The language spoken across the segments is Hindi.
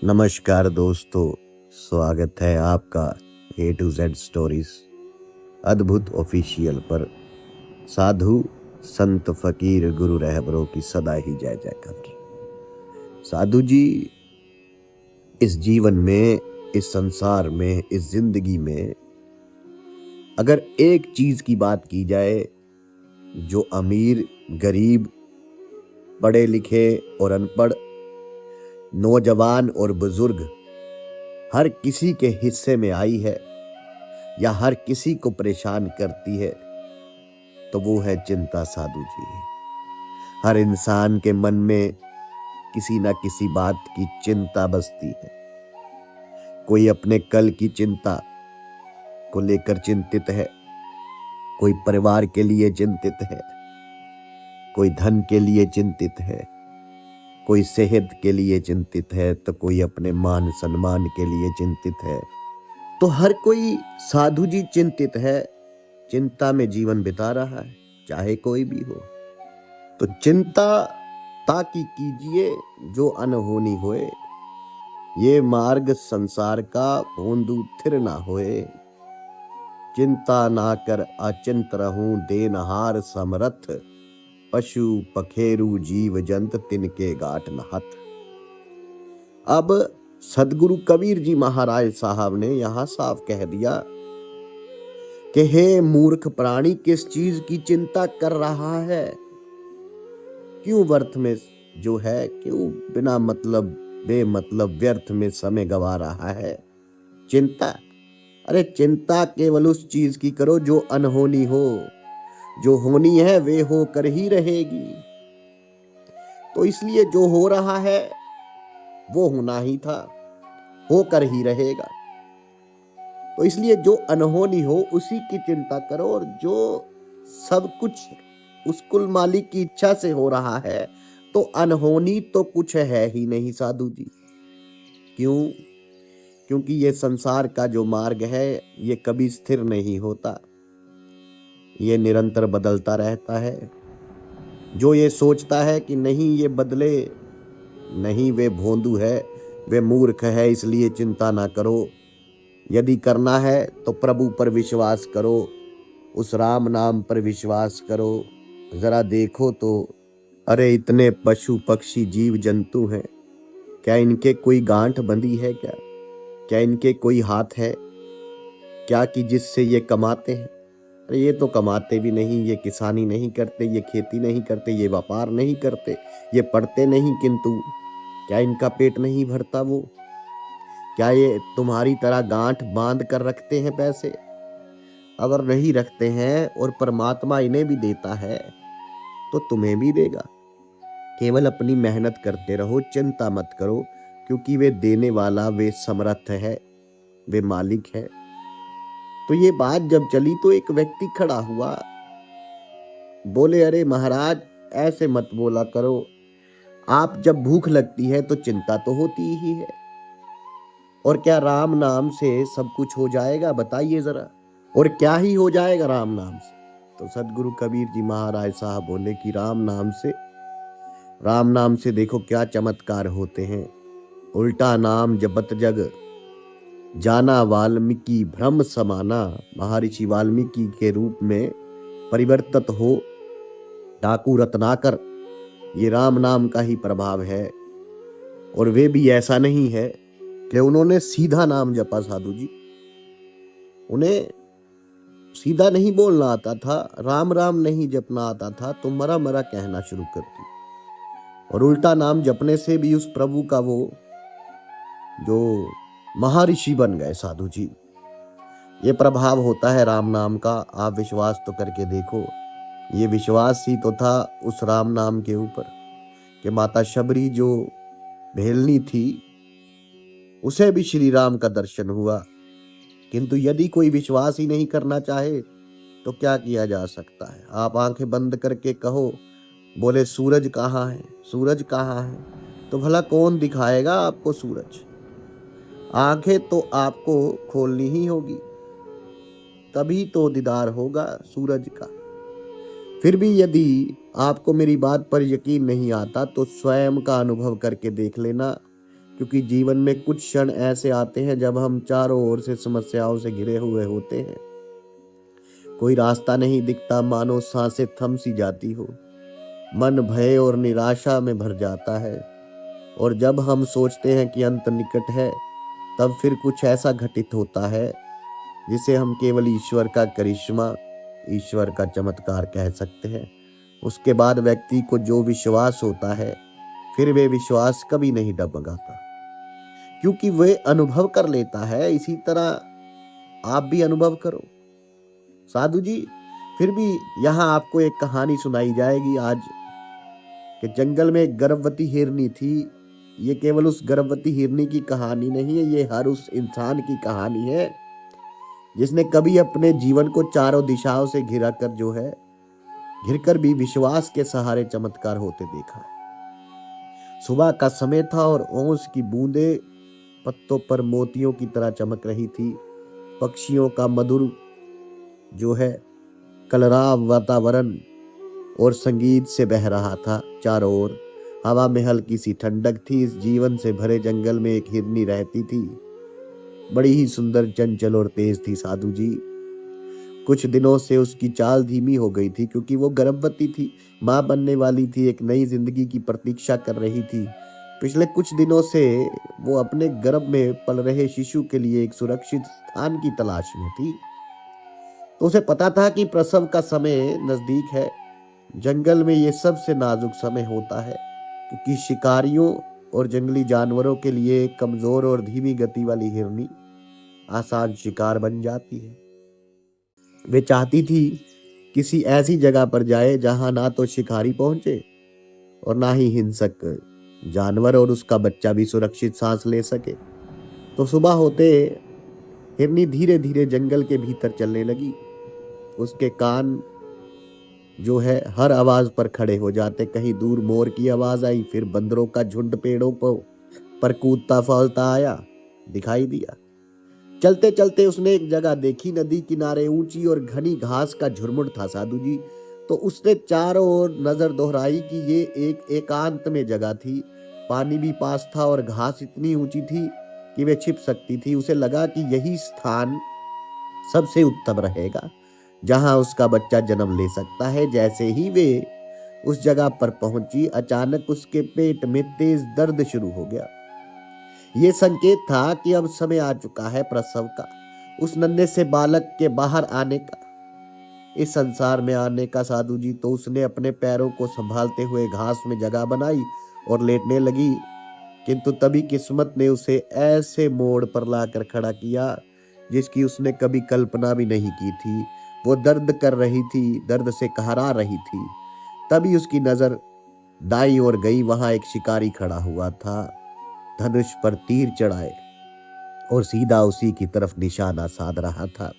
नमस्कार दोस्तों, स्वागत है आपका ए टू जेड स्टोरीज अद्भुत ऑफिशियल पर। साधु संत फकीर गुरु रहबरों की सदा ही जय जयकार। साधु जी, इस जीवन में, इस संसार में, इस जिंदगी में अगर एक चीज की बात की जाए जो अमीर, गरीब, पढ़े लिखे और अनपढ़, नौजवान और बुजुर्ग हर किसी के हिस्से में आई है या हर किसी को परेशान करती है, तो वो है चिंता। साधु जी, हर इंसान के मन में किसी ना किसी बात की चिंता बसती है। कोई अपने कल की चिंता को लेकर चिंतित है, कोई परिवार के लिए चिंतित है, कोई धन के लिए चिंतित है, कोई सेहत के लिए चिंतित है, तो कोई अपने मान सम्मान के लिए चिंतित है। तो हर कोई साधु जी चिंतित है, चिंता में जीवन बिता रहा है, चाहे कोई भी हो। तो चिंता ताकि कीजिए जो अनहोनी होए, ये मार्ग संसार का भोंदू थिर ना होए। चिंता ना कर अचिंत रहूं, देनहार समरथ, पशु पखेरु जीव जंत तिनके गाट नहत। अब सदगुरु कबीर जी महाराज साहब ने यहां साफ कह दिया कि हे मूर्ख प्राणी, किस चीज की चिंता कर रहा है? क्यों व्यर्थ में जो है, क्यों बिना मतलब बेमतलब व्यर्थ में समय गवा रहा है? चिंता, अरे चिंता केवल उस चीज की करो जो अनहोनी हो। जो होनी है वे हो कर ही रहेगी। तो इसलिए जो हो रहा है वो होना ही था, होकर ही रहेगा। तो इसलिए जो अनहोनी हो उसी की चिंता करो, और जो सब कुछ उस कुल मालिक की इच्छा से हो रहा है, तो अनहोनी तो कुछ है ही नहीं साधु जी। क्यों? क्योंकि ये संसार का जो मार्ग है ये कभी स्थिर नहीं होता, ये निरंतर बदलता रहता है। जो ये सोचता है कि नहीं ये बदले, नहीं, वे भोंदू है, वे मूर्ख है, इसलिए चिंता ना करो। यदि करना है तो प्रभु पर विश्वास करो, उस राम नाम पर विश्वास करो। जरा देखो तो, अरे इतने पशु पक्षी जीव जंतु हैं, क्या इनके कोई गांठ बंधी है? क्या इनके कोई हाथ है क्या कि जिससे ये कमाते हैं? अरे ये तो कमाते भी नहीं, ये किसानी नहीं करते, ये खेती नहीं करते, ये व्यापार नहीं करते, ये पढ़ते नहीं, किंतु क्या इनका पेट नहीं भरता? वो क्या ये तुम्हारी तरह गांठ बांध कर रखते हैं पैसे? अगर नहीं रखते हैं और परमात्मा इन्हें भी देता है तो तुम्हें भी देगा। केवल अपनी मेहनत करते रहो, चिंता मत करो, क्योंकि वे देने वाला, वे समर्थ है, वे मालिक है। तो ये बात जब चली तो एक व्यक्ति खड़ा हुआ, बोले, अरे महाराज ऐसे मत बोला करो, आप जब भूख लगती है तो चिंता तो होती ही है, और क्या राम नाम से सब कुछ हो जाएगा? बताइए जरा, और क्या ही हो जाएगा राम नाम से? तो सदगुरु कबीर जी महाराज साहब बोले कि राम नाम से देखो क्या चमत्कार होते हैं। उल्टा नाम जपत जग, जाना वाल्मीकि भ्रम समाना। महर्षि वाल्मीकि के रूप में परिवर्तित हो डाकू रत्नाकर, ये राम नाम का ही प्रभाव है। और वे भी ऐसा नहीं है कि उन्होंने सीधा नाम जपा साधु जी, उन्हें सीधा नहीं बोलना आता था, राम राम नहीं जपना आता था, तो मरा मरा कहना शुरू कर दी। और उल्टा नाम जपने से भी उस प्रभु का वो जो महर्षि बन गए साधु जी। ये प्रभाव होता है राम नाम का, आप विश्वास तो करके देखो। ये विश्वास ही तो था उस राम नाम के ऊपर कि माता शबरी जो भेलनी थी उसे भी श्री राम का दर्शन हुआ। किंतु यदि कोई विश्वास ही नहीं करना चाहे तो क्या किया जा सकता है? आप आंखें बंद करके कहो, बोले सूरज कहाँ है, सूरज कहाँ है, तो भला कौन दिखाएगा आपको सूरज? आंखें तो आपको खोलनी ही होगी, तभी तो दीदार होगा सूरज का। फिर भी यदि आपको मेरी बात पर यकीन नहीं आता तो स्वयं का अनुभव करके देख लेना क्योंकि जीवन में कुछ क्षण ऐसे आते हैं जब हम चारों ओर से समस्याओं से घिरे हुए होते हैं। कोई रास्ता नहीं दिखता, मानो सांसें थम सी जाती हो। मन भय और निराशा में भर जाता है और जब हम सोचते हैं कि अंत निकट है, तब फिर कुछ ऐसा घटित होता है जिसे हम केवल ईश्वर का करिश्मा, ईश्वर का चमत्कार कह सकते हैं। उसके बाद व्यक्ति को जो विश्वास होता है, फिर वे विश्वास कभी नहीं डगमगाता, क्योंकि वे अनुभव कर लेता है। इसी तरह आप भी अनुभव करो। साधु जी, फिर भी यहाँ आपको एक कहानी सुनाई जाएगी आज, कि जंगल में एक गर्भवती हिरनी थी। ये केवल उस गर्भवती हिरनी की कहानी नहीं है, ये हर उस इंसान की कहानी है जिसने कभी अपने जीवन को चारों दिशाओं से घिरकर भी विश्वास के सहारे चमत्कार होते देखा है। सुबह का समय था और ओस की बूंदें पत्तों पर मोतियों की तरह चमक रही थी। पक्षियों का मधुर कलरव वातावरण और संगीत से बह रहा था चारों ओर। हवा में हल्की सी ठंडक थी। इस जीवन से भरे जंगल में एक हिरनी रहती थी, बड़ी ही सुंदर, चंचल और तेज थी साधु जी। कुछ दिनों से उसकी चाल धीमी हो गई थी, क्योंकि वो गर्भवती थी, मां बनने वाली थी, एक नई जिंदगी की प्रतीक्षा कर रही थी। पिछले कुछ दिनों से वो अपने गर्भ में पल रहे शिशु के लिए एक सुरक्षित स्थान की तलाश में थी। तो उसे पता था कि प्रसव का समय नजदीक है। जंगल में ये सबसे नाजुक समय होता है, क्योंकि शिकारियों और जंगली जानवरों के लिए एक कमजोर और धीमी गति वाली हिरनी आसान शिकार बन जाती है। वे चाहती थी किसी ऐसी जगह पर जाए जहां ना तो शिकारी पहुंचे और ना ही हिंसक जानवर, और उसका बच्चा भी सुरक्षित सांस ले सके। तो सुबह होते हिरनी धीरे धीरे जंगल के भीतर चलने लगी। उसके कान हर आवाज पर खड़े हो जाते। कहीं दूर मोर की आवाज आई, फिर बंदरों का झुंड पेड़ों पर कूदता फौलता आया दिखाई दिया। चलते चलते उसने एक जगह देखी, नदी किनारे ऊंची और घनी घास का झुरमुट था साधु जी। तो उसने चारों ओर नजर दोहराई कि ये एक एकांत में जगह थी। पानी भी पास था और घास इतनी ऊंची थी कि वे छिप सकती थी। उसे लगा कि यही स्थान सबसे उत्तम रहेगा जहां उसका बच्चा जन्म ले सकता है। जैसे ही वे उस जगह पर पहुंची, अचानक उसके पेट में तेज दर्द शुरू हो गया। ये संकेत था कि अब समय आ चुका है प्रसव का, उस नन्हे से बालक के बाहर आने का, इस संसार में आने का साधु जी। तो उसने अपने पैरों को संभालते हुए घास में जगह बनाई और लेटने लगी। किंतु तभी किस्मत ने उसे ऐसे मोड़ पर लाकर खड़ा किया जिसकी उसने कभी कल्पना भी नहीं की थी। वो दर्द कर रही थी, दर्द से कहरा रही थी। तभी उसकी नजर दाईं ओर गई। वहां एक शिकारी खड़ा हुआ था, धनुष पर तीर चढ़ाए और सीधा उसी की तरफ निशाना साध रहा था।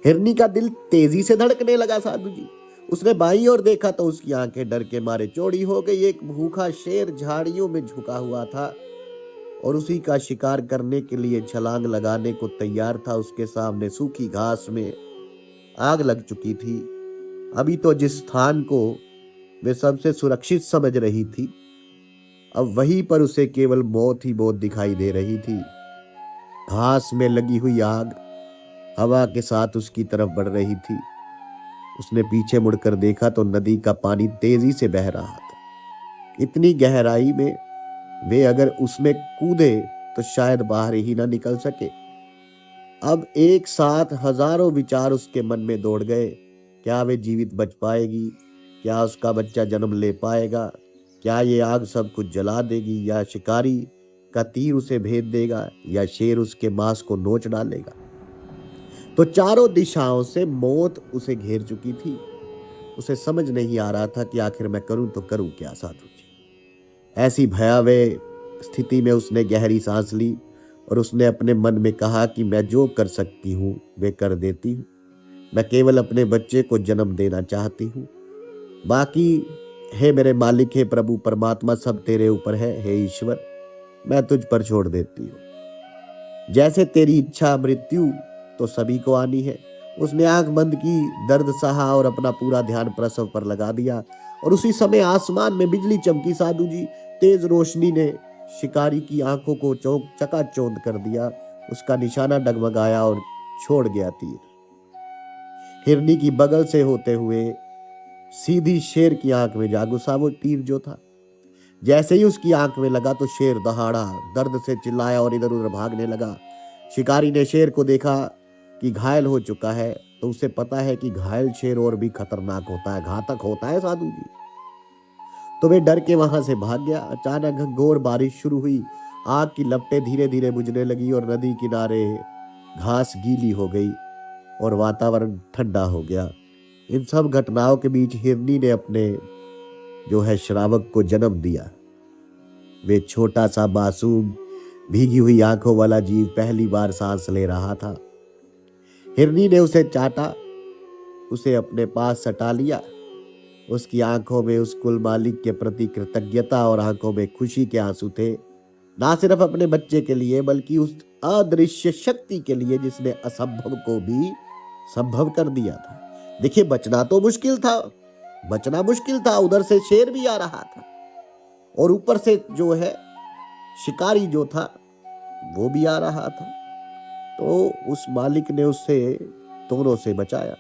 हिरनी का दिल तेजी से धड़कने लगा साधु जी। उसने बाईं ओर देखा तो उसकी आंखें डर के मारे चौड़ी हो गई। एक भूखा शेर झाड़ियों में झुका हुआ था और उसी का शिकार करने के लिए छलांग लगाने को तैयार था। उसके सामने सूखी घास में आग लग चुकी थी। अभी तो जिस स्थान को वे सबसे सुरक्षित समझ रही थी, अब वहीं पर उसे केवल मौत ही मौत दिखाई दे रही थी। घास में लगी हुई आग हवा के साथ उसकी तरफ बढ़ रही थी। उसने पीछे मुड़कर देखा तो नदी का पानी तेजी से बह रहा था। इतनी गहराई में वे अगर उसमें कूदे तो शायद बाहर ही ना निकल सके। अब एक साथ हजारों विचार उसके मन में दौड़ गए। क्या वे जीवित बच पाएगी? क्या उसका बच्चा जन्म ले पाएगा? क्या ये आग सब कुछ जला देगी? या शिकारी का तीर उसे भेद देगा? या शेर उसके मांस को नोच डालेगा? तो चारों दिशाओं से मौत उसे घेर चुकी थी। उसे समझ नहीं आ रहा था कि आखिर मैं करूं तो करूं क्या साधु जी। ऐसी भयावह स्थिति में उसने गहरी सांस ली और उसने अपने मन में कहा कि मैं जो कर सकती हूँ वे कर देती हूँ। मैं केवल अपने बच्चे को जन्म देना चाहती हूँ। बाकी हे मेरे मालिक, हे प्रभु परमात्मा, सब तेरे ऊपर है। हे ईश्वर, मैं तुझ पर छोड़ देती हूँ। जैसे तेरी इच्छा, मृत्यु तो सभी को आनी है। उसने आंख बंद की, दर्द सहा और अपना पूरा ध्यान प्रसव पर लगा दिया। और उसी समय आसमान में बिजली चमकी साधु जी। तेज रोशनी ने शिकारी की आंखों को चकाचौंध कर दिया। उसका निशाना डगमगाया और छोड़ गया तीर। हिरनी की बगल से होते हुए सीधी शेर की आंख में जा घुसा वो तीर जो था। जैसे ही उसकी आंख में लगा तो शेर दहाड़ा, दर्द से चिल्लाया और इधर उधर भागने लगा। शिकारी ने शेर को देखा कि घायल हो चुका है, तो उसे पता है कि घायल शेर और भी खतरनाक होता है, घातक होता है साधु जी। तो वे डर के वहां से भाग गया। अचानक घनघोर बारिश शुरू हुई। आग की लपटें धीरे धीरे बुझने लगी और नदी किनारे घास गीली हो गई और वातावरण ठंडा हो गया। इन सब घटनाओं के बीच हिरनी ने अपने जो है श्रावक को जन्म दिया। वे छोटा सा मासूम भीगी हुई आंखों वाला जीव पहली बार सांस ले रहा था। हिरनी ने उसे चाटा, उसे अपने पास सटा लिया। उसकी आंखों में उस कुल मालिक के प्रति कृतज्ञता और आंखों में खुशी के आंसू थे, ना सिर्फ अपने बच्चे के लिए बल्कि उस अदृश्य शक्ति के लिए जिसने असंभव को भी संभव कर दिया था। देखिए, बचना मुश्किल था। उधर से शेर भी आ रहा था और ऊपर से जो है शिकारी जो था वो भी आ रहा था। तो उस मालिक ने उससे दोनों से बचाया।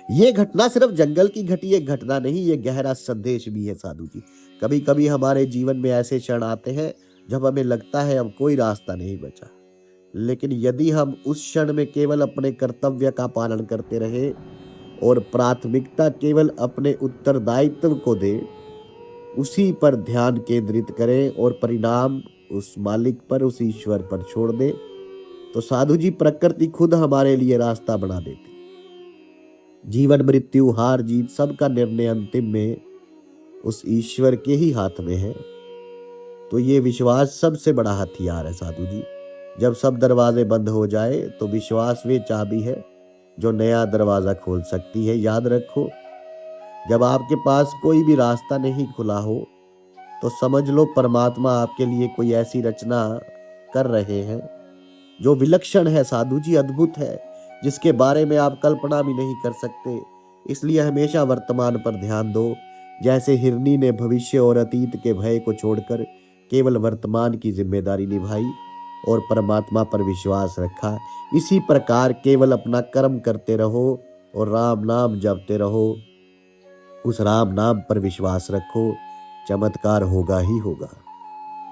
ये घटना सिर्फ जंगल की घटी एक घटना नहीं, ये गहरा संदेश भी है साधु जी। कभी कभी हमारे जीवन में ऐसे क्षण आते हैं जब हमें लगता है अब कोई रास्ता नहीं बचा, लेकिन यदि हम उस क्षण में केवल अपने कर्तव्य का पालन करते रहे और प्राथमिकता केवल अपने उत्तरदायित्व को दें, उसी पर ध्यान केंद्रित करें और परिणाम उस मालिक पर, उस ईश्वर पर छोड़ दें, तो साधु जी प्रकृति खुद हमारे लिए रास्ता बना देती। जीवन मृत्यु हार जीत सबका निर्णय अंतिम में उस ईश्वर के ही हाथ में है। तो ये विश्वास सबसे बड़ा हथियार है साधु जी। जब सब दरवाजे बंद हो जाए तो विश्वास वे चाबी है जो नया दरवाजा खोल सकती है। याद रखो, जब आपके पास कोई भी रास्ता नहीं खुला हो तो समझ लो परमात्मा आपके लिए कोई ऐसी रचना कर रहे हैं जो विलक्षण है साधु जी, अद्भुत है, जिसके बारे में आप कल्पना भी नहीं कर सकते। इसलिए हमेशा वर्तमान पर ध्यान दो। जैसे हिरनी ने भविष्य और अतीत के भय को छोड़कर केवल वर्तमान की जिम्मेदारी निभाई और परमात्मा पर विश्वास रखा, इसी प्रकार केवल अपना कर्म करते रहो और राम नाम जपते रहो। उस राम नाम पर विश्वास रखो, चमत्कार होगा ही होगा।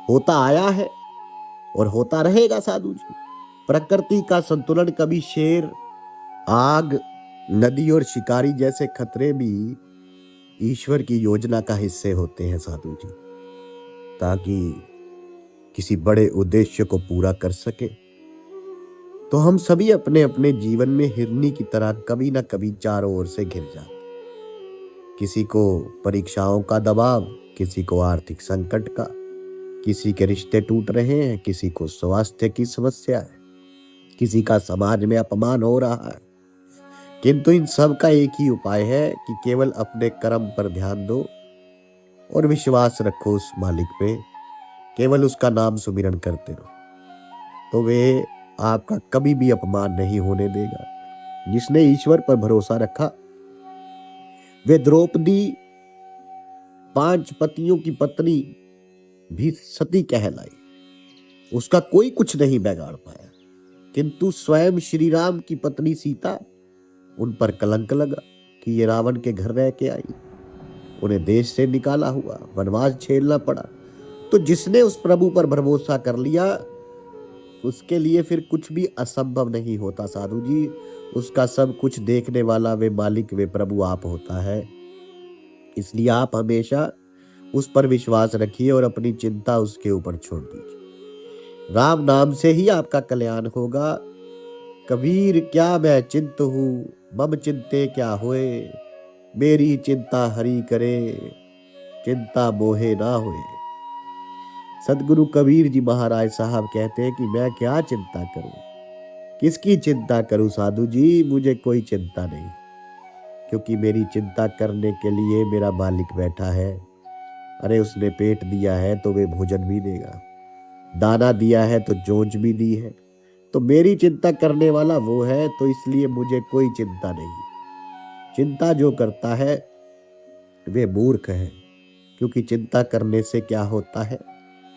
होता आया है और होता रहेगा साधु जी। प्रकृति का संतुलन कभी शेर, आग, नदी और शिकारी जैसे खतरे भी ईश्वर की योजना का हिस्से होते हैं साधु जी, ताकि किसी बड़े उद्देश्य को पूरा कर सके। तो हम सभी अपने अपने जीवन में हिरनी की तरह कभी ना कभी चारों ओर से घिर जाते। किसी को परीक्षाओं का दबाव, किसी को आर्थिक संकट का, किसी के रिश्ते टूट रहे हैं, किसी को स्वास्थ्य की समस्या है, किसी का समाज में अपमान हो रहा है। किंतु इन सब का एक ही उपाय है कि केवल अपने कर्म पर ध्यान दो और विश्वास रखो उस मालिक पे, केवल उसका नाम सुमिरन करते रहो, तो वे आपका कभी भी अपमान नहीं होने देगा। जिसने ईश्वर पर भरोसा रखा, वे द्रौपदी 5 पतियों की पत्नी भी सती कहलाई, उसका कोई कुछ नहीं बिगाड़ पाया। किंतु स्वयं श्री राम की पत्नी सीता, उन पर कलंक लगा कि ये रावण के घर रह के आई, उन्हें देश से निकाला हुआ, वनवास झेलना पड़ा। तो जिसने उस प्रभु पर भरोसा कर लिया, उसके लिए फिर कुछ भी असंभव नहीं होता साधु जी। उसका सब कुछ देखने वाला वे मालिक, वे प्रभु आप होता है। इसलिए आप हमेशा उस पर विश्वास रखिए और अपनी चिंता उसके ऊपर छोड़ दीजिए। राम नाम से ही आपका कल्याण होगा। कबीर क्या मैं चिंत हूँ, मम चिंते क्या होए, मेरी चिंता हरि करे, चिंता मोहे ना होए। सदगुरु कबीर जी महाराज साहब कहते हैं कि मैं क्या चिंता करूं, किसकी चिंता करूं साधु जी, मुझे कोई चिंता नहीं, क्योंकि मेरी चिंता करने के लिए मेरा मालिक बैठा है। अरे उसने पेट दिया है तो वे भोजन भी देगा, दाना दिया है तो जोंज भी दी है, तो मेरी चिंता करने वाला वो है। तो इसलिए मुझे कोई चिंता नहीं। चिंता जो करता है वे मूर्ख है, क्योंकि चिंता करने से क्या होता है,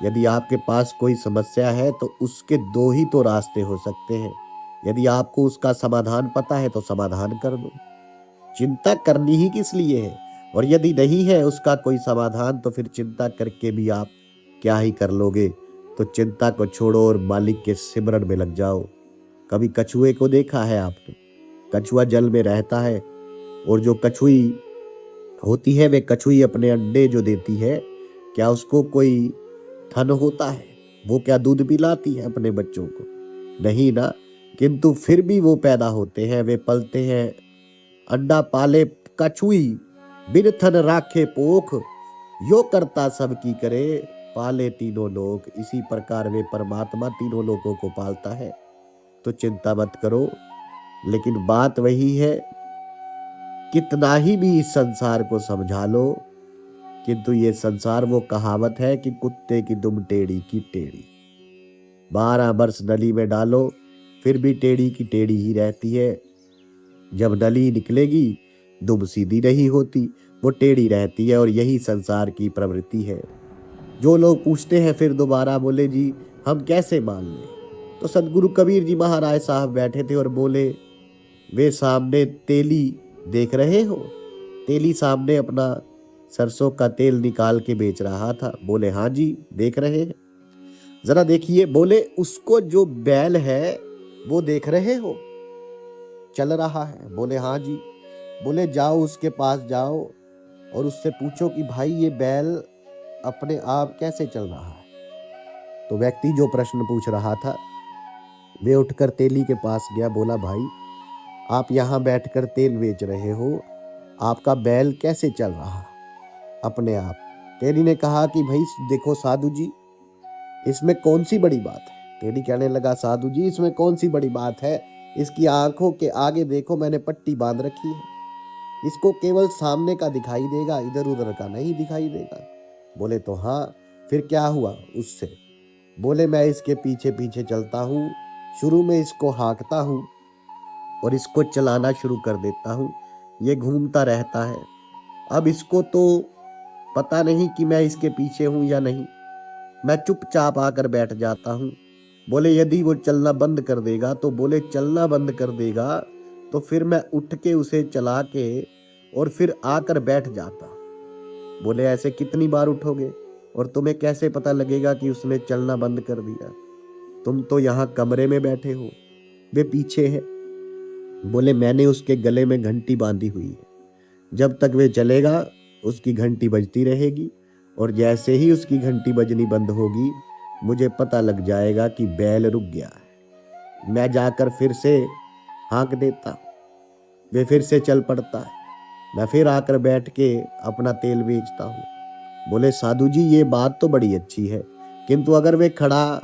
यदि आपके पास कोई समस्या है तो उसके दो ही तो रास्ते हो सकते हैं। यदि आपको उसका समाधान पता है तो समाधान कर दो। चिंता करनी ही किस लिए है? और यदि नहीं है उसका कोई समाधान तो फिर चिंता करके भी आप क्या ही कर लोगे? तो चिंता को छोड़ो और मालिक के सिमरन में लग जाओ। कभी कछुए को देखा है आपने? कछुआ जल में रहता है और जो कछुई होती है वे कछुई अपने अंडे जो देती है, क्या उसको कोई थन होता है? वो क्या दूध पिलाती है अपने बच्चों को? नहीं ना। किंतु फिर भी वो पैदा होते हैं, वे पलते हैं। अंडा पाले कछुई, बिन थन राखे पोख, यो करता सबकी करे, पाले तीनों लोक। इसी प्रकार वे परमात्मा तीनों लोगों को पालता है। तो चिंता मत करो। लेकिन बात वही है, कितना ही भी इस संसार को समझा लो, किंतु ये संसार वो कहावत है कि कुत्ते की दुम टेढ़ी की टेढ़ी। 12 वर्ष नली में डालो फिर भी टेढ़ी की टेढ़ी ही रहती है। जब नली निकलेगी दुम सीधी नहीं होती, वो टेढ़ी रहती है। और यही संसार की प्रवृत्ति है। जो लोग पूछते हैं फिर दोबारा, बोले जी हम कैसे मान लें? तो सदगुरु कबीर जी महाराज साहब बैठे थे और बोले, वे सामने तेली देख रहे हो? तेली सामने अपना सरसों का तेल निकाल के बेच रहा था। बोले हाँ जी देख रहे हैं। जरा देखिए। बोले उसको जो बैल है वो देख रहे हो? चल रहा है। बोले हाँ जी। बोले जाओ उसके पास जाओ और उससे पूछो कि भाई ये बैल अपने आप कैसे चल रहा है? तो व्यक्ति जो प्रश्न पूछ रहा था वे उठकर तेली के पास गया। बोला भाई आप यहाँ बैठकर तेल बेच रहे हो, आपका बैल कैसे चल रहा अपने आप? तेली ने कहा कि भाई देखो साधु जी, इसमें कौन सी बड़ी बात है? तेली कहने लगा, साधु जी इसमें कौन सी बड़ी बात है? इसकी आंखों के आगे देखो मैंने पट्टी बांध रखी है, इसको केवल सामने का दिखाई देगा, इधर उधर का नहीं दिखाई देगा। बोले तो हाँ, फिर क्या हुआ उससे? बोले मैं इसके पीछे पीछे चलता हूँ, शुरू में इसको हाँकता हूँ और इसको चलाना शुरू कर देता हूँ, ये घूमता रहता है। अब इसको तो पता नहीं कि मैं इसके पीछे हूँ या नहीं, मैं चुपचाप आकर बैठ जाता हूँ। बोले यदि वो चलना बंद कर देगा? तो बोले चलना बंद कर देगा तो फिर मैं उठ के उसे चला के और फिर आकर बैठ जाता। बोले ऐसे कितनी बार उठोगे और तुम्हें कैसे पता लगेगा कि उसने चलना बंद कर दिया? तुम तो यहाँ कमरे में बैठे हो, वे पीछे है। बोले मैंने उसके गले में घंटी बांधी हुई है, जब तक वे चलेगा उसकी घंटी बजती रहेगी और जैसे ही उसकी घंटी बजनी बंद होगी मुझे पता लग जाएगा कि बैल रुक गया है। मैं जाकर फिर से हाँक देता, वे फिर से चल पड़ता है, मैं फिर आकर बैठ के अपना तेल बेचता हूँ। बोले साधु जी ये बात तो बड़ी अच्छी है, किंतु अगर वे खड़ा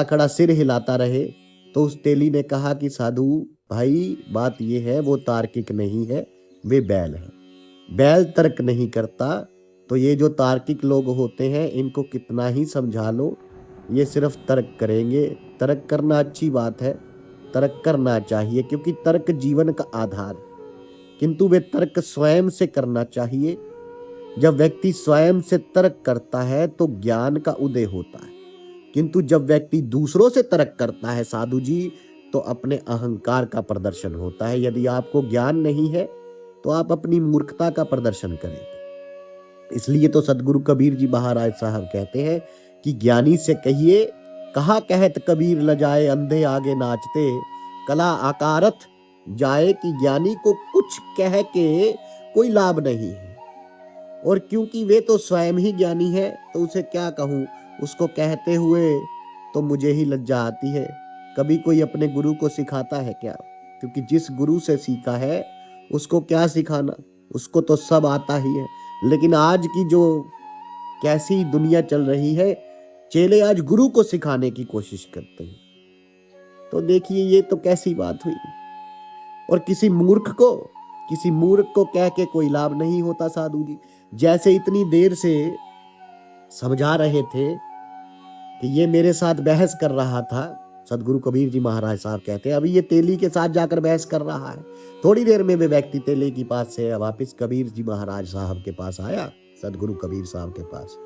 खड़ा सिर हिलाता रहे? तो उस तेली ने कहा कि साधु भाई बात ये है, वो तार्किक नहीं है, वे बैल है। बैल तर्क नहीं करता, तो ये जो तार्किक लोग होते हैं इनको कितना ही समझा लो, ये सिर्फ तर्क करेंगे। तर्क करना अच्छी बात है, तर्क करना चाहिए क्योंकि तर्क जीवन का आधार है, किंतु वे तर्क स्वयं से करना चाहिए। जब व्यक्ति स्वयं से तर्क करता है तो ज्ञान का उदय होता है, किंतु जब व्यक्ति दूसरों से तर्क करता है साधु जी, तो अपने अहंकार का प्रदर्शन होता है। यदि आपको ज्ञान नहीं है तो आप अपनी मूर्खता का प्रदर्शन करेंगे। इसलिए तो सदगुरु कबीर जी महाराज साहब कहते हैं कि ज्ञानी से कहिए, कहा कहत कबीर लजाए, अंधे आगे नाचते, कला आकारत जाए। कि ज्ञानी को कुछ कह के कोई लाभ नहीं है, और क्योंकि वे तो स्वयं ही ज्ञानी है तो उसे क्या कहूँ, उसको कहते हुए तो मुझे ही लज्जा आती है। कभी कोई अपने गुरु को सिखाता है क्या? क्योंकि जिस गुरु से सीखा है उसको क्या सिखाना, उसको तो सब आता ही है। लेकिन आज की जो कैसी दुनिया चल रही है, चेले आज गुरु को सिखाने की कोशिश करते हैं। तो देखिए ये तो कैसी बात हुई। और किसी मूर्ख को कह के कोई लाभ नहीं होता साधु जी। जैसे इतनी देर से समझा रहे थे कि ये मेरे साथ बहस कर रहा था, सदगुरु कबीर जी महाराज साहब कहते हैं अभी ये तेली के साथ जाकर बहस कर रहा है। थोड़ी देर में वे व्यक्ति तेले के पास से वापिस कबीर जी महाराज साहब के पास आया, सदगुरु कबीर साहब के पास।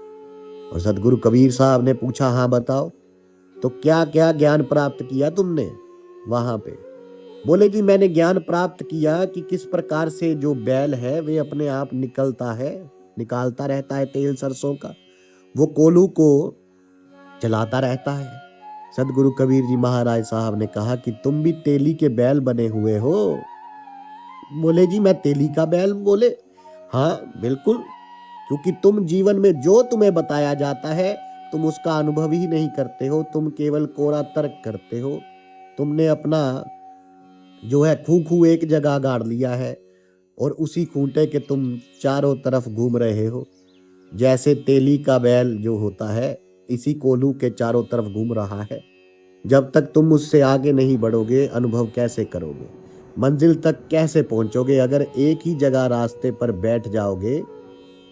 और सतगुरु कबीर साहब ने पूछा, हाँ बताओ, तो क्या क्या ज्ञान प्राप्त किया तुमने वहां पे? बोले जी मैंने ज्ञान प्राप्त किया कि किस प्रकार से जो बैल है वे अपने आप निकालता रहता है तेल सरसों का, वो कोलू को चलाता रहता है। सतगुरु कबीर जी महाराज साहब ने कहा कि तुम भी तेली के बैल बने हुए हो। बोले जी मैं तेली का बैल? बोले हाँ बिल्कुल, क्योंकि तुम जीवन में जो तुम्हें बताया जाता है तुम उसका अनुभव ही नहीं करते हो, तुम केवल कोरा तर्क करते हो। तुमने अपना जो है खूंखू एक जगह गाड़ लिया है और उसी खूंटे के तुम चारों तरफ घूम रहे हो। जैसे तेली का बैल जो होता है इसी कोलू के चारों तरफ घूम रहा है। जब तक तुम उससे आगे नहीं बढ़ोगे अनुभव कैसे करोगे, मंजिल तक कैसे पहुंचोगे? अगर एक ही जगह रास्ते पर बैठ जाओगे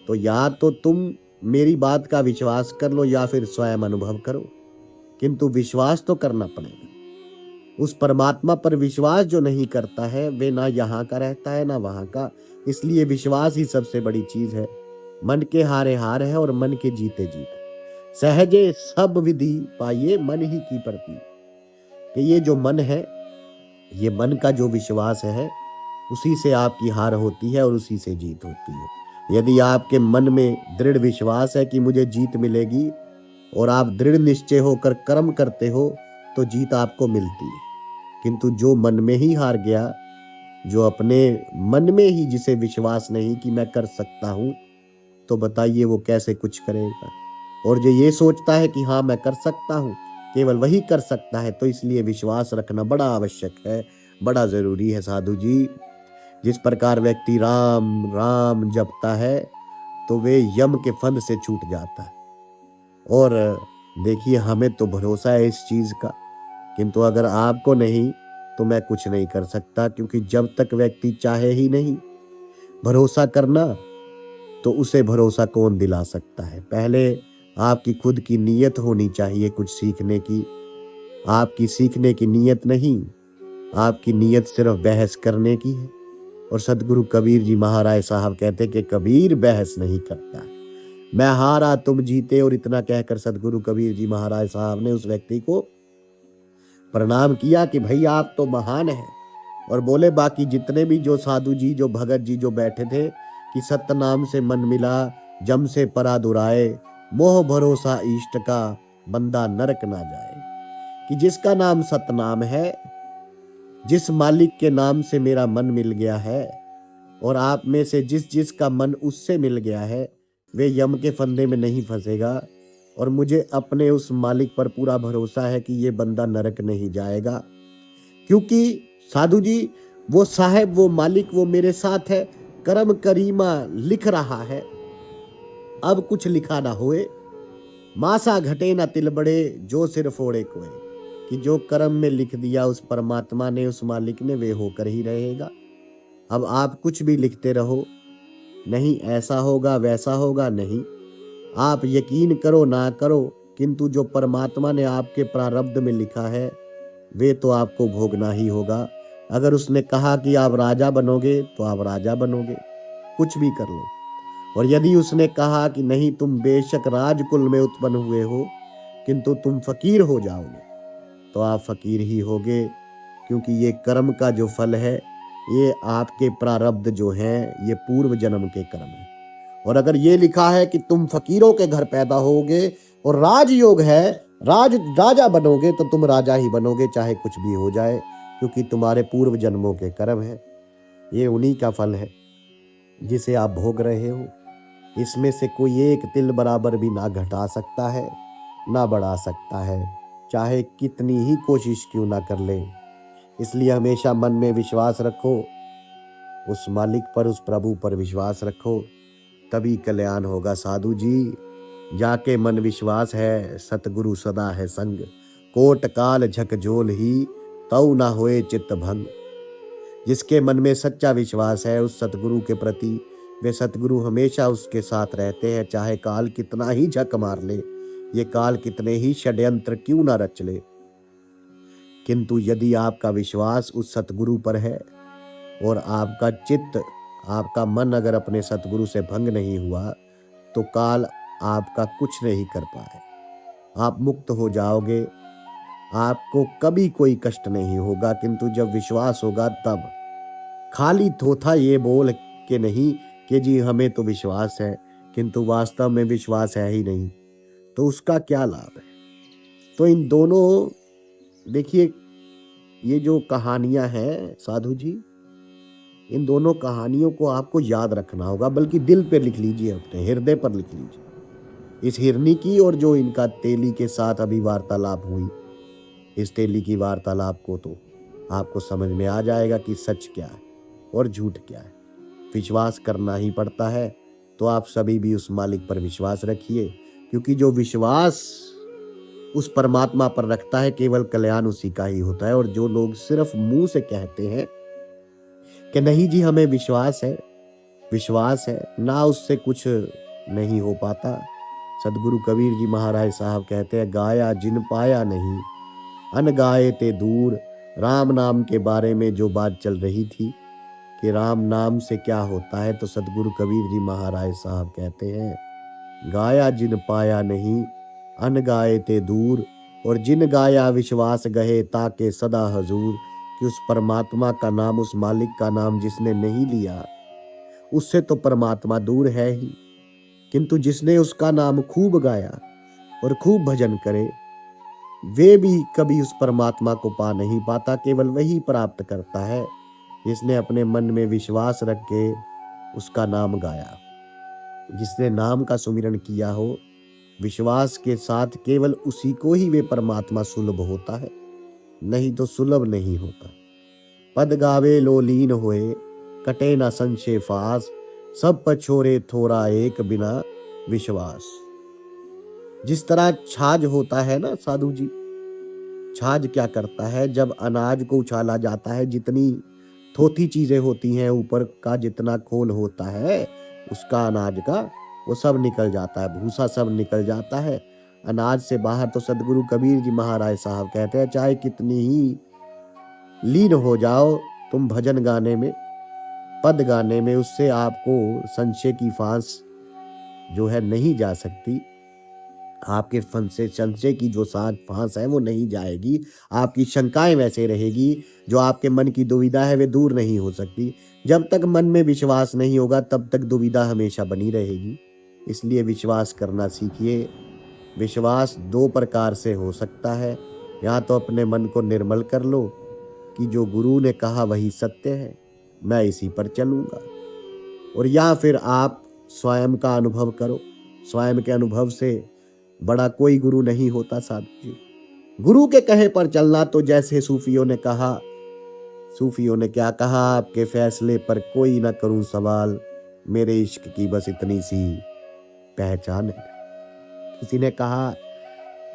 तो या तो तुम मेरी बात का विश्वास कर लो या फिर स्वयं अनुभव करो, किंतु विश्वास तो करना पड़ेगा। उस परमात्मा पर विश्वास जो नहीं करता है वे ना यहाँ का रहता है ना वहाँ का। इसलिए विश्वास ही सबसे बड़ी चीज है। मन के हारे हार है और मन के जीते जीत। सहजे सब विधि पाइए मन ही की प्रति। कि ये जो मन है, ये मन का जो विश्वास है उसी से आपकी हार होती है और उसी से जीत होती है। यदि आपके मन में दृढ़ विश्वास है कि मुझे जीत मिलेगी और आप दृढ़ निश्चय होकर कर्म करते हो तो जीत आपको मिलती है। किंतु जो मन में ही हार गया, जो अपने मन में ही जिसे विश्वास नहीं कि मैं कर सकता हूं, तो बताइए वो कैसे कुछ करेगा। और जो ये सोचता है कि हाँ मैं कर सकता हूं, केवल वही कर सकता है, तो इसलिए विश्वास रखना बड़ा आवश्यक है, बड़ा जरूरी है साधु जी। जिस प्रकार व्यक्ति राम राम जपता है तो वे यम के फंद से छूट जाता है। और देखिए हमें तो भरोसा है इस चीज का, किंतु अगर आपको नहीं तो मैं कुछ नहीं कर सकता, क्योंकि जब तक व्यक्ति चाहे ही नहीं भरोसा करना तो उसे भरोसा कौन दिला सकता है। पहले आपकी खुद की नीयत होनी चाहिए कुछ सीखने की। आपकी सीखने की नीयत नहीं, आपकी नीयत सिर्फ बहस करने की है। और सतगुरु कबीर जी महाराज साहब कहते कि कबीर बहस नहीं करता, मैं हारा तुम जीते। और इतना कहकर सतगुरु कबीर जी महाराज साहब ने उस व्यक्ति को प्रणाम किया कि भाई आप तो महान हैं। और बोले बाकी जितने भी जो साधु जी जो भगत जी जो बैठे थे कि सत्य नाम से मन मिला जम से परा दुराए, मोह भरोसा इष्ट का बंदा नरक ना जाए। कि जिसका नाम सतनाम है, जिस मालिक के नाम से मेरा मन मिल गया है, और आप में से जिस जिस का मन उससे मिल गया है वे यम के फंदे में नहीं फंसेगा। और मुझे अपने उस मालिक पर पूरा भरोसा है कि ये बंदा नरक नहीं जाएगा, क्योंकि साधु जी वो साहेब वो मालिक वो मेरे साथ है। कर्म करीमा लिख रहा है, अब कुछ लिखा ना होए, मासा घटे ना तिल बड़े जो सिर फोड़े कोए। कि जो कर्म में लिख दिया उस परमात्मा ने उस मालिक ने वे होकर ही रहेगा। अब आप कुछ भी लिखते रहो, नहीं ऐसा होगा वैसा होगा, नहीं, आप यकीन करो ना करो, किंतु जो परमात्मा ने आपके प्रारब्ध में लिखा है वे तो आपको भोगना ही होगा। अगर उसने कहा कि आप राजा बनोगे तो आप राजा बनोगे, कुछ भी कर लो। और यदि उसने कहा कि नहीं तुम बेशक राजकुल में उत्पन्न हुए हो किंतु तुम फकीर हो जाओगे, तो आप फकीर ही होगे, क्योंकि ये कर्म का जो फल है ये आपके प्रारब्ध जो हैं ये पूर्व जन्म के कर्म है। और अगर ये लिखा है कि तुम फकीरों के घर पैदा होगे और राजयोग है, राजा बनोगे, तो तुम राजा ही बनोगे चाहे कुछ भी हो जाए, क्योंकि तुम्हारे पूर्व जन्मों के कर्म है। ये उन्हीं का फल है जिसे आप भोग रहे हो। इसमें से कोई एक तिल बराबर भी ना घटा सकता है ना बढ़ा सकता है, चाहे कितनी ही कोशिश क्यों ना कर ले। इसलिए हमेशा मन में विश्वास रखो, उस मालिक पर उस प्रभु पर विश्वास रखो, तभी कल्याण होगा साधु जी। जाके मन विश्वास है सतगुरु सदा है संग, कोट काल झकझोल ही तऊ ना होए चित्त भंग। जिसके मन में सच्चा विश्वास है उस सतगुरु के प्रति, वे सतगुरु हमेशा उसके साथ रहते हैं, चाहे काल कितना ही झक मार ले, ये काल कितने ही षड्यंत्र क्यों ना रच ले। किंतु यदि आपका विश्वास उस सतगुरु पर है और आपका चित्त आपका मन अगर अपने सतगुरु से भंग नहीं हुआ, तो काल आपका कुछ नहीं कर पाए। आप मुक्त हो जाओगे, आपको कभी कोई कष्ट नहीं होगा, किंतु जब विश्वास होगा तब। खाली थोथा ये बोल के नहीं कि जी हमें तो विश्वास है, किंतु वास्तव में विश्वास है ही नहीं, तो उसका क्या लाभ है। तो इन दोनों, देखिए, ये जो कहानियां हैं साधु जी, इन दोनों कहानियों को आपको याद रखना होगा, बल्कि दिल पे लिख लीजिए, अपने हृदय पर लिख लीजिए। इस हिरनी की और जो इनका तेली के साथ अभी वार्तालाप हुई, इस तेली की वार्तालाप को तो आपको समझ में आ जाएगा कि सच क्या है और झूठ क्या है। विश्वास करना ही पड़ता है, तो आप सभी भी उस मालिक पर विश्वास रखिए, क्योंकि जो विश्वास उस परमात्मा पर रखता है केवल कल्याण उसी का ही होता है। और जो लोग सिर्फ मुंह से कहते हैं कि नहीं जी हमें विश्वास है ना, उससे कुछ नहीं हो पाता। सदगुरु कबीर जी महाराज साहब कहते हैं, गाया जिन पाया नहीं, अन गाए ते दूर। राम नाम के बारे में जो बात चल रही थी कि राम नाम से क्या होता है, तो सदगुरु कबीर जी महाराज साहब कहते हैं, गाया जिन पाया नहीं, अन गाए ते दूर। और जिन गाया विश्वास गहे ताके सदा हजूर। कि उस परमात्मा का नाम, उस मालिक का नाम जिसने नहीं लिया, उससे तो परमात्मा दूर है ही, किंतु जिसने उसका नाम खूब गाया और खूब भजन करे, वे भी कभी उस परमात्मा को पा नहीं पाता। केवल वही प्राप्त करता है जिसने अपने मन में विश्वास रख के उसका नाम गाया, जिसने नाम का सुमिरन किया हो विश्वास के साथ, केवल उसी को ही वे परमात्मा सुलभ होता है, नहीं तो सुलभ नहीं होता। पद गावे लो लीन होए, कटे ना संशय फास। सब पछोरे थोड़ा एक बिना विश्वास। जिस तरह छाछ होता है ना साधु जी, छाछ क्या करता है, जब अनाज को उछाला जाता है, जितनी थोथी चीजें होती हैं, ऊपर का जितना खोल होता है उसका अनाज का, वो सब निकल जाता है, भूसा सब निकल जाता है अनाज से बाहर। तो सदगुरु कबीर जी महाराज साहब कहते हैं, चाहे कितनी ही लीन हो जाओ तुम भजन गाने में, पद गाने में, उससे आपको संशय की फांस जो है नहीं जा सकती। आपके संशय की जो फांस है वो नहीं जाएगी। आपकी शंकाएं वैसे रहेगी, जो आपके मन की दुविधा है वे दूर नहीं हो सकती। जब तक मन में विश्वास नहीं होगा तब तक दुविधा हमेशा बनी रहेगी। इसलिए विश्वास करना सीखिए। विश्वास दो प्रकार से हो सकता है, या तो अपने मन को निर्मल कर लो कि जो गुरु ने कहा वही सत्य है, मैं इसी पर चलूंगा, और या फिर आप स्वयं का अनुभव करो। स्वयं के अनुभव से बड़ा कोई गुरु नहीं होता साधु जी। गुरु के कहे पर चलना, तो जैसे सूफियों ने कहा, सूफियों ने क्या कहा, आपके फैसले पर कोई ना करूं सवाल, मेरे इश्क की बस इतनी सी पहचान है। किसी ने कहा,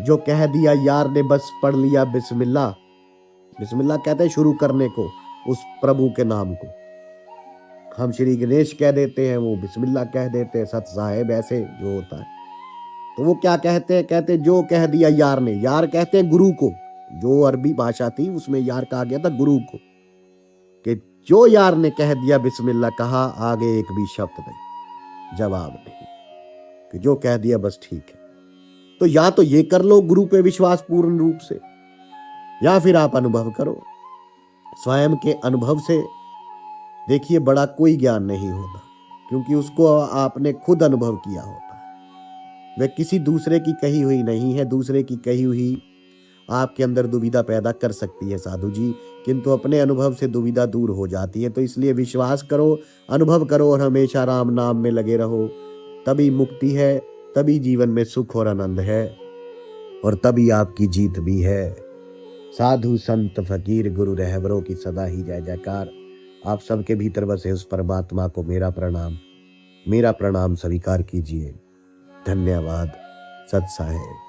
जो कह दिया यार ने बस पढ़ लिया बिस्मिल्लाह। बिस्मिल्लाह कहते हैं शुरू करने को, उस प्रभु के नाम को। हम श्री गणेश कह देते हैं, वो बिस्मिल्लाह कह देते हैं, सत साहेब ऐसे जो होता है। तो वो क्या कहते हैं, कहते जो कह दिया यार ने। यार कहते हैं गुरु को, जो अरबी भाषा थी उसमें यार कहा गया था गुरु को, कि जो यार ने कह दिया बिस्मिल्लाह, कहा आगे एक भी शब्द नहीं, जवाब नहीं, कि जो कह दिया बस ठीक है। तो या तो ये कर लो गुरु पे विश्वास पूर्ण रूप से, या फिर आप अनुभव करो। स्वयं के अनुभव से देखिए बड़ा कोई ज्ञान नहीं होता, क्योंकि उसको आपने खुद अनुभव किया होता है। वह किसी दूसरे की कही हुई नहीं है। दूसरे की कही हुई आपके अंदर दुविधा पैदा कर सकती है साधु जी, किंतु अपने अनुभव से दुविधा दूर हो जाती है। तो इसलिए विश्वास करो, अनुभव करो और हमेशा राम नाम में लगे रहो। तभी मुक्ति है, तभी जीवन में सुख और आनंद है, और तभी आपकी जीत भी है। साधु संत फकीर गुरु रहबरों की सदा ही जय जयकार। आप सबके भीतर बसे उस परमात्मा को मेरा प्रणाम स्वीकार कीजिए। धन्यवाद। सत साहेब।